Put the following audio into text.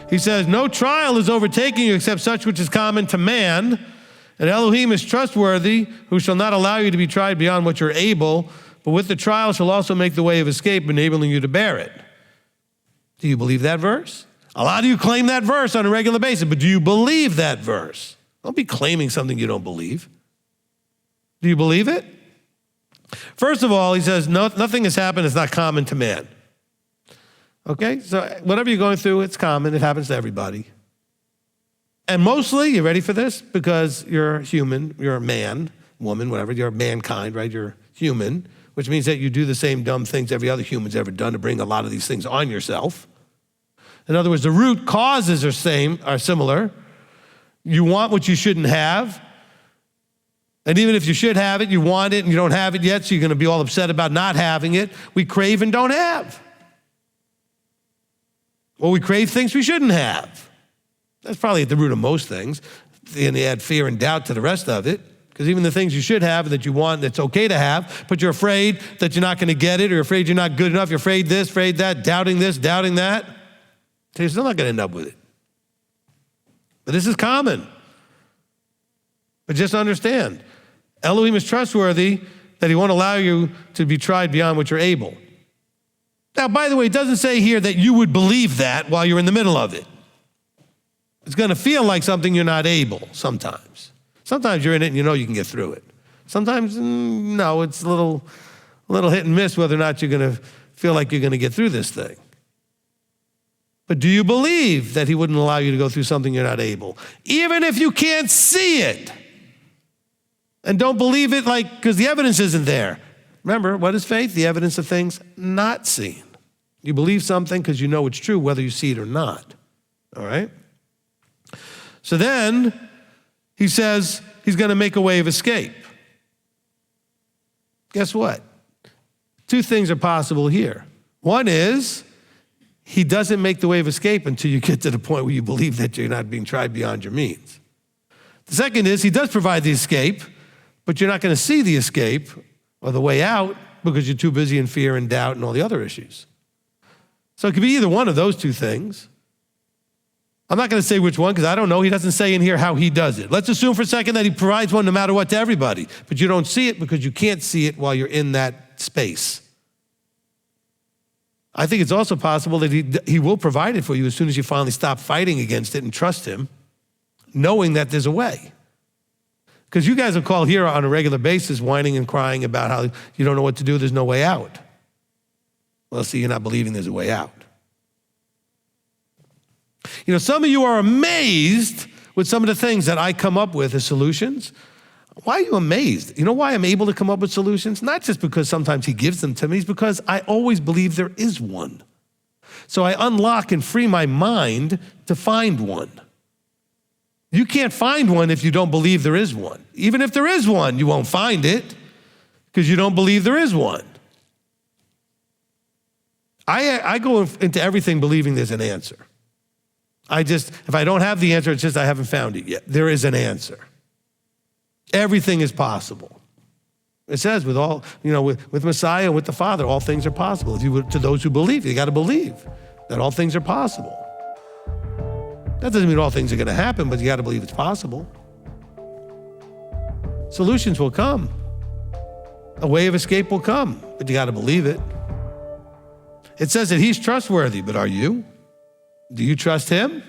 He says, no trial is overtaking you except such which is common to man. And Elohim is trustworthy, who shall not allow you to be tried beyond what you're able, but with the trial shall also make the way of escape, enabling you to bear it. Do you believe that verse? A lot of you claim that verse on a regular basis, but do you believe that verse? Don't be claiming something you don't believe. Do you believe it? First of all, he says, no, nothing has happened that's not common to man. Okay, so whatever you're going through, it's common. It happens to everybody. And mostly, you ready for this? Because you're human, you're a man, woman, whatever, you're mankind, right? You're human, which means that you do the same dumb things every other human's ever done to bring a lot of these things on yourself. In other words, the root causes are similar. You want what you shouldn't have. And even if you should have it, you want it and you don't have it yet, so you're gonna be all upset about not having it. We crave and don't have. Or we crave things we shouldn't have. That's probably at the root of most things. And they add fear and doubt to the rest of it. Because even the things you should have that you want, that's okay to have, but you're afraid that you're not gonna get it, or you're afraid you're not good enough, you're afraid this, afraid that, doubting this, doubting that. So you're still not gonna end up with it. But this is common. But just understand, Elohim is trustworthy that he won't allow you to be tried beyond what you're able. Now, by the way, it doesn't say here that you would believe that while you're in the middle of it. It's gonna feel like something you're not able sometimes. Sometimes you're in it and you know you can get through it. Sometimes, no, it's a little hit and miss whether or not you're gonna feel like you're gonna get through this thing. But do you believe that he wouldn't allow you to go through something you're not able? Even if you can't see it. And don't believe it because the evidence isn't there. Remember, what is faith? The evidence of things not seen. You believe something because you know it's true, whether you see it or not, all right? So then, he says he's gonna make a way of escape. Guess what? Two things are possible here. One is, he doesn't make the way of escape until you get to the point where you believe that you're not being tried beyond your means. The second is, he does provide the escape, but you're not gonna see the escape or the way out because you're too busy in fear and doubt and all the other issues. So it could be either one of those two things. I'm not gonna say which one because I don't know. He doesn't say in here how he does it. Let's assume for a second that he provides one no matter what to everybody, but you don't see it because you can't see it while you're in that space. I think it's also possible that he will provide it for you as soon as you finally stop fighting against it and trust him, knowing that there's a way. Because you guys will call here on a regular basis whining and crying about how you don't know what to do, there's no way out. Well, see, you're not believing there's a way out. You know, some of you are amazed with some of the things that I come up with as solutions. Why are you amazed? You know why I'm able to come up with solutions? Not just because sometimes he gives them to me, it's because I always believe there is one. So I unlock and free my mind to find one. You can't find one if you don't believe there is one. Even if there is one, you won't find it because you don't believe there is one. I go into everything believing there's an answer. If I don't have the answer, it's just I haven't found it yet. There is an answer. Everything is possible. It says with Messiah, with the Father, all things are possible. To those who believe, you gotta believe that all things are possible. That doesn't mean all things are gonna happen, but you gotta believe it's possible. Solutions will come. A way of escape will come, but you gotta believe it. It says that he's trustworthy, but are you? Do you trust him?